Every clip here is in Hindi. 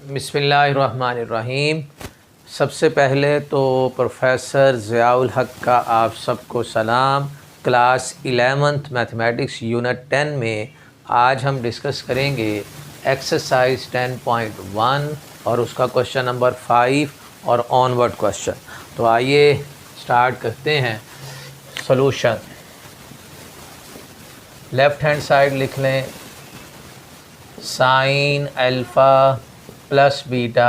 बिस्मिल्लाहिर्रहमानिर्रहीम। सबसे पहले तो प्रोफेसर ज़ियाउल हक का आप सबको सलाम। क्लास 11th मैथमेटिक्स यूनिट 10 में आज हम डिस्कस करेंगे एक्सरसाइज 10.1 और उसका क्वेश्चन नंबर 5 और ऑनवर्ड क्वेश्चन। तो आइए स्टार्ट करते हैं। सॉल्यूशन लेफ़्ट हैंड साइड लिख लें, sign alpha plus beta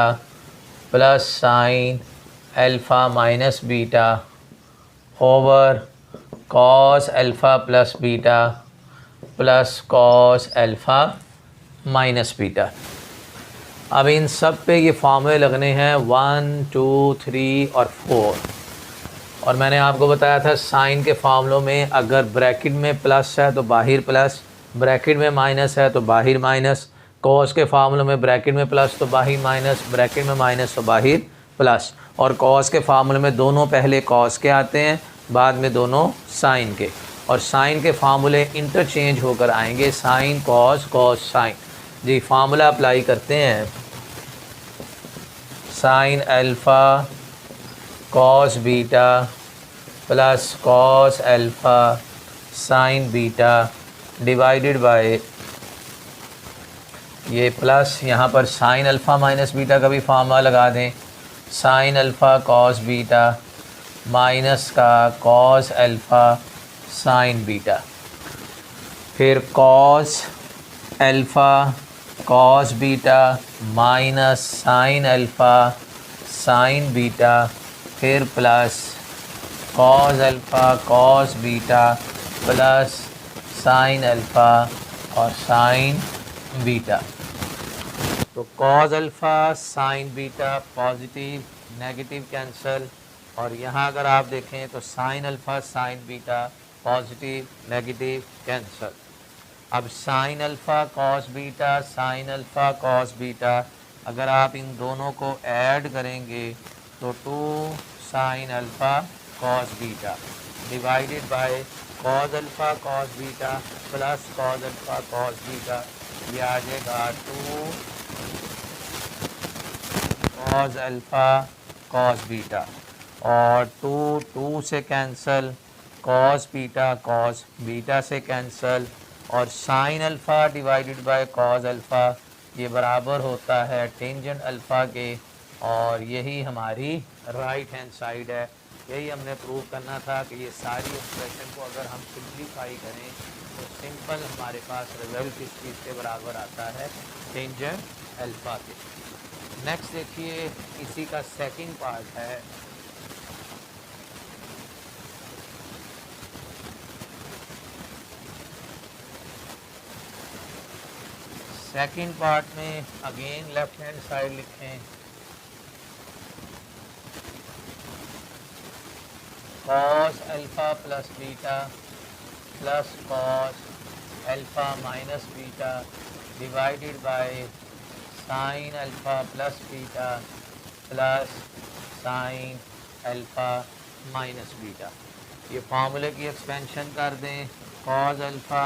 plus sine alpha minus beta over cos alpha plus beta plus cos alpha minus beta. अब इन सब पे ये फार्मूले लगने हैं 1, 2, 3 और 4। और मैंने आपको बताया था साइन के फार्मूलों में अगर ब्रैकेट में प्लस है तो बाहर प्लस, ब्रैकेट में माइनस है तो बाहर माइनस। कॉस के फार्मूलों में ब्रैकेट में प्लस तो बाहर माइनस, ब्रैकेट में माइनस तो बाहर प्लस। और कॉस के फार्मूले में दोनों पहले कॉस के आते हैं, बाद में दोनों साइन के। और साइन के फार्मूले इंटरचेंज होकर आएंगे, साइन कॉस कॉस साइन। जी फार्मूला अप्लाई करते हैं, sign alpha cos beta plus cos alpha sine beta divided bye ये प्लस, यहाँ पर साइन अल्फ़ा माइनस बीटा का भी फार्मूला लगा दें, sine alpha cos beta minus का कॉस अल्फ़ा साइन बीटा। फिर cos alpha cos beta minus sine alpha sine beta, फिर plus cos alpha cos beta plus sine alpha और साइन बीटा। तो cos alpha sine beta positive negative cancel, और यहाँ अगर आप देखें तो sine alpha sine beta positive negative cancel. अब sine alpha cos beta sine alpha cos beta अगर आप इन दोनों को ऐड करेंगे तो 2 sign alpha cos beta divided by cos alpha cos beta plus cos alpha cos beta, ये आ जाएगा 2 कॉस अल्फ़ा कॉस बीटा। और 2 से कैंसिल, कॉस बीटा से कैंसिल, और sine alpha divided by cos alpha ये बराबर होता है टेंजेंट अल्फ़ा के। और यही हमारी राइट हैंड साइड है। यही हमने प्रूव करना था कि ये सारी एक्सप्रेशन को अगर हम सिंप्लीफाई करें तो सिंपल हमारे पास रिजल्ट इस चीज़ के बराबर आता है टेंजेंट अल्फ़ा के। नेक्स्ट देखिए, इसी का सेकंड पार्ट है, सेकंड पार्ट में अगेन लेफ्ट हैंड साइड लिखें, cos alpha plus beta plus cos alpha minus beta divided by sine alpha plus beta plus sine alpha minus beta. ये फार्मूले की एक्सपेंशन कर दें, cos alpha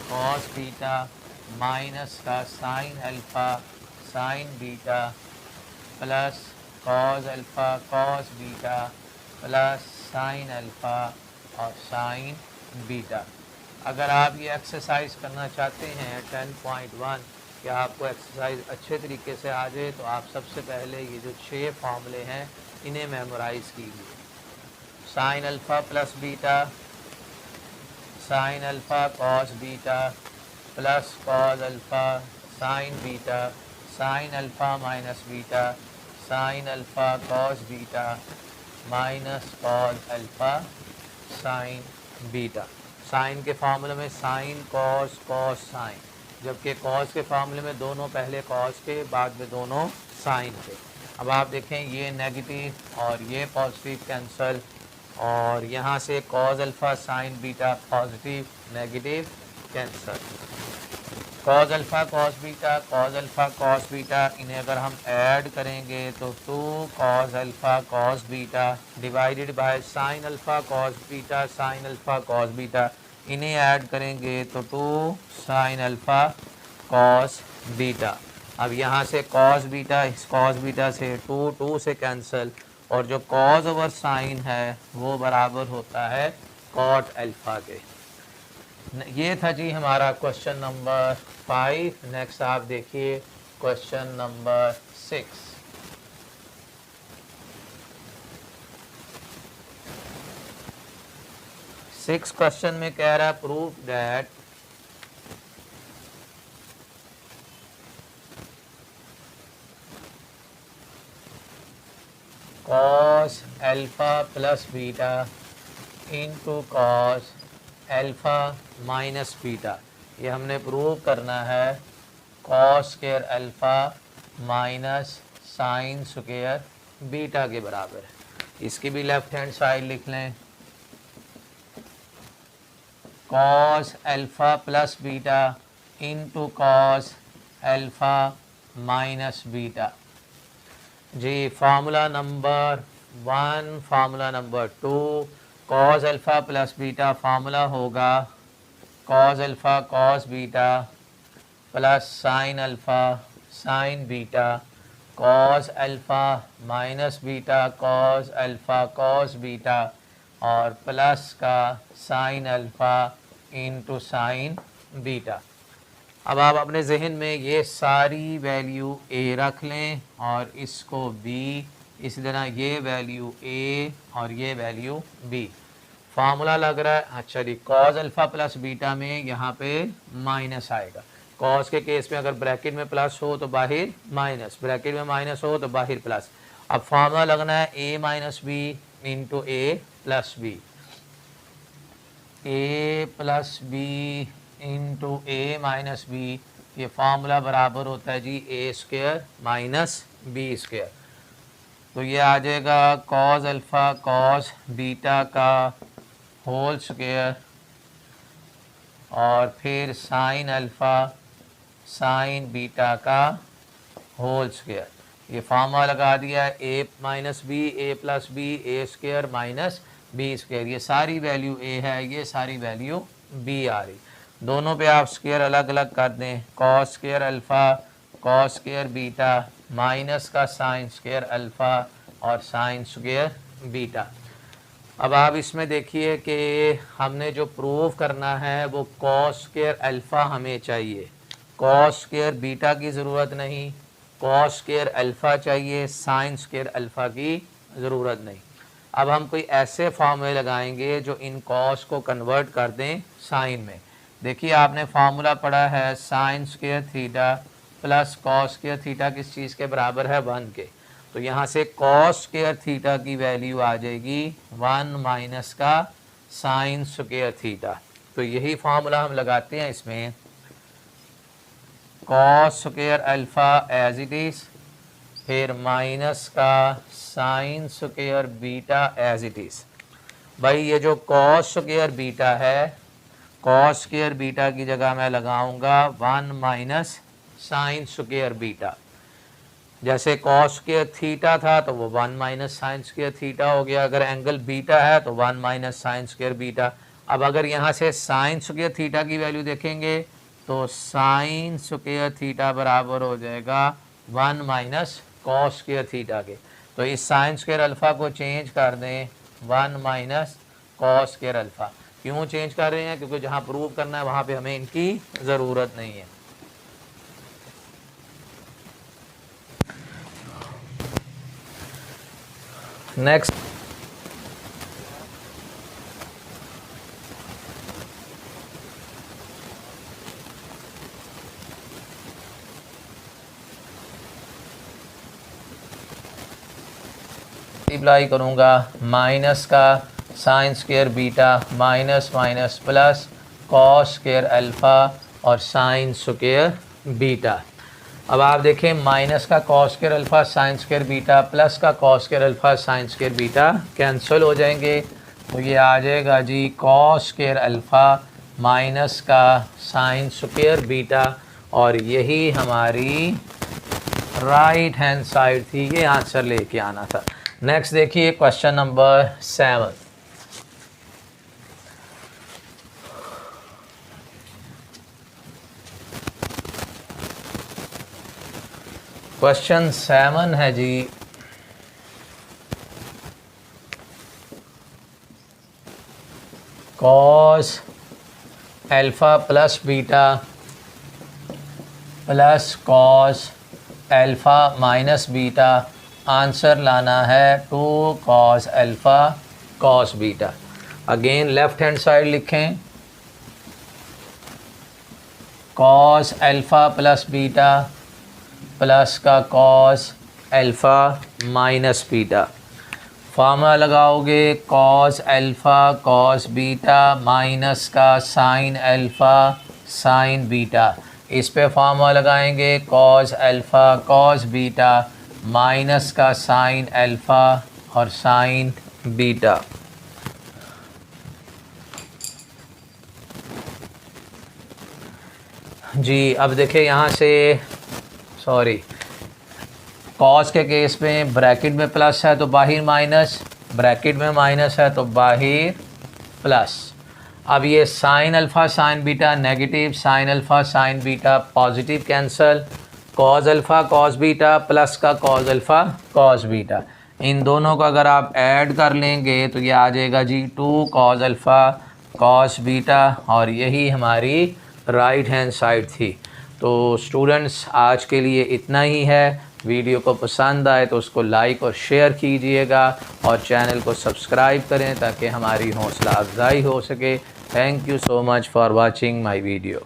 cos beta minus का sine alpha sine beta plus cos alpha cos beta plus sine alpha और साइन बीटा। अगर आप ये एक्सरसाइज करना चाहते हैं 10.1 कि आपको एक्सरसाइज अच्छे तरीके से आ जाए, तो आप सबसे पहले ये जो 6 फार्मूले हैं इन्हें मेमोराइज़ कीजिए। Sine alpha plus beta sine alpha cos beta plus cos alpha sine beta sine alpha minus beta sine alpha cos beta minus cos alpha sine beta. Sine के फार्मूले में साइन कॉस कॉस साइन, जबकि कॉस के फार्मूले में दोनों पहले कॉस के बाद में दोनों साइन के। अब आप देखें ये नेगेटिव और ये पॉजिटिव कैंसिल, और यहाँ से cos alpha sine beta positive negative cancel. Cos alpha cos beta इन्हें अगर हम ऐड करेंगे तो 2 cos alpha cos beta divided by sine alpha cos beta sine alpha cos beta, इन्हें ऐड करेंगे तो 2 साइन अल्फ़ा कॉस बीटा। अब यहाँ से कॉस बीटा, इस कॉस बीटा से 2 से कैंसिल, और जो कॉस ओवर साइन है वो बराबर होता है कॉट अल्फा के। ये था जी हमारा क्वेश्चन नंबर 5। नेक्स्ट आप देखिए क्वेश्चन नंबर 6। सिक्स क्वेश्चन में कह रहा है proof that cos alpha plus beta into cos alpha minus beta, ये हमने प्रूव करना है cos square alpha minus sine square beta के बराबर है। इसकी भी लेफ्ट हैंड साइड लिख लें, cos alpha plus beta into cos alpha minus beta. जी formula number 1, formula number 2, cos alpha plus beta formula होगा cos alpha cos beta plus sine alpha sine beta, cos alpha minus beta cos alpha cos beta, और प्लस का sine alpha into sine beta. अब आप अपने जहन में ये सारी वैल्यू ए रख लें और इसको बी, इसी तरह ये वैल्यू ए और ये वैल्यू बी। फार्मूला लग रहा है, अच्छा जी, कॉस अल्फा प्लस बीटा में यहाँ पे माइनस आएगा। कॉस के केस में अगर ब्रैकेट में प्लस हो तो बाहर माइनस, ब्रैकेट में माइनस हो तो बाहर प्लस। अब फार्मूला लगना है ए माइनस बी इंटू ए प्लस बी, ए प्लस बी इंटू ए माइनस बी, ये फार्मूला बराबर होता है जी ए स्क्वायर माइनस बी स्क्वायर। तो ये आ जाएगा कॉस अल्फा कॉस बीटा का होल स्क्वायर और फिर साइन अल्फा साइन बीटा का होल स्क्वायर। ये फार्मूला लगा दिया, ए माइनस बी ए प्लस बी ए स्क्वायर माइनस बी स्क्वायर। ये सारी वैल्यू ए है, ये सारी वैल्यू बी आ रही। दोनों पे आप स्क्वायर अलग अलग कर दें, cos square alpha cos square beta minus का साइन स्क्वायर अल्फ़ा और साइन स्क्वायर बीटा। अब आप इसमें देखिए कि हमने जो प्रूव करना है वो कॉस स्क्वायर अल्फ़ा हमें चाहिए, कॉस स्क्वायर बीटा की ज़रूरत नहीं, कॉस स्क्वायर अल्फ़ा चाहिए, साइन स्क्वायर अल्फ़ा की ज़रूरत नहीं। अब हम कोई ऐसे फार्मूले लगाएंगे जो इन कॉस को कन्वर्ट कर दें साइन में। देखिए आपने फार्मूला पढ़ा है sine square theta plus cos square theta किस चीज़ के बराबर है 1 के। तो यहाँ से कॉस स्क्वायर थीटा की वैल्यू आ जाएगी 1 माइनस का साइन स्क्वायर थीटा। तो यही फार्मूला हम लगाते हैं इसमें, cos square alpha as it is, फिर माइनस का sine square beta as it is. भाई ये जो कॉस स्क्वायर बीटा है, कॉस स्क्वायर बीटा की जगह मैं लगाऊंगा 1 माइनस साइन स्क्वायर बीटा। जैसे कॉस स्क्वायर थीटा था तो वो 1 माइनस साइन स्क्वायर थीटा हो गया, अगर एंगल बीटा है तो 1 माइनस साइन स्क्वायर बीटा। अब अगर यहाँ से साइन स्क्वायर थीटा की वैल्यू देखेंगे तो साइन स्क्वायर थीटा बराबर हो जाएगा 1 माइनस कॉस स्क्वायर थीटा के। तो इस साइन स्क्वायर अल्फ़ा को चेंज कर दें 1 माइनस कॉस स्क्वायर अल्फ़ा। क्यों चेंज कर रहे हैं? क्योंकि जहाँ प्रूव करना है वहाँ पे हमें इनकी ज़रूरत नहीं है। नेक्स्ट मल्टीप्लाई करूँगा माइनस का sine square beta minus minus plus cos square alpha और साइन स्क्वायर बीटा। अब आप देखें माइनस का cos square alpha sine square beta plus का cos square alpha sine square beta cancel हो जाएंगे। तो ये आ जाएगा जी कॉस स्क्वायर अल्फ़ा माइनस का साइन स्क्वायर बीटा, और यही हमारी राइट हैंड साइड थी, ये आंसर लेके आना था। नेक्स्ट देखिए क्वेश्चन नंबर 7। क्वेश्चन 7 है जी, cos alpha plus beta plus cos alpha minus beta, answer लाना है 2 cos alpha cos beta. Again left hand side लिखें, cos alpha plus beta plus का cos alpha minus beta. Formula लगाओगे cos alpha cos beta minus का साइन अल्फ़ा साइन बीटा। इस पे फार्मूला लगाएंगे cos alpha cos beta minus का साइन अल्फ़ा और साइन बीटा। जी अब देखिए यहाँ से, सॉरी, कॉस के केस में ब्रैकेट में प्लस है तो बाहर माइनस, ब्रैकेट में माइनस है तो बाहर प्लस। अब ये sign alpha sine beta negative, sign alpha sine beta positive cancel, cos alpha cos beta plus का कॉस अल्फ़ा कॉस बीटा, इन दोनों का अगर आप ऐड कर लेंगे तो ये आ जाएगा जी 2 कॉस अल्फ़ा कॉस बीटा, और यही हमारी राइट हैंड साइड थी। तो स्टूडेंट्स आज के लिए इतना ही है। वीडियो को पसंद आए तो उसको लाइक और शेयर कीजिएगा और चैनल को सब्सक्राइब करें ताकि हमारी हौसला अफजाई हो सके। Thank you so much for watching my video.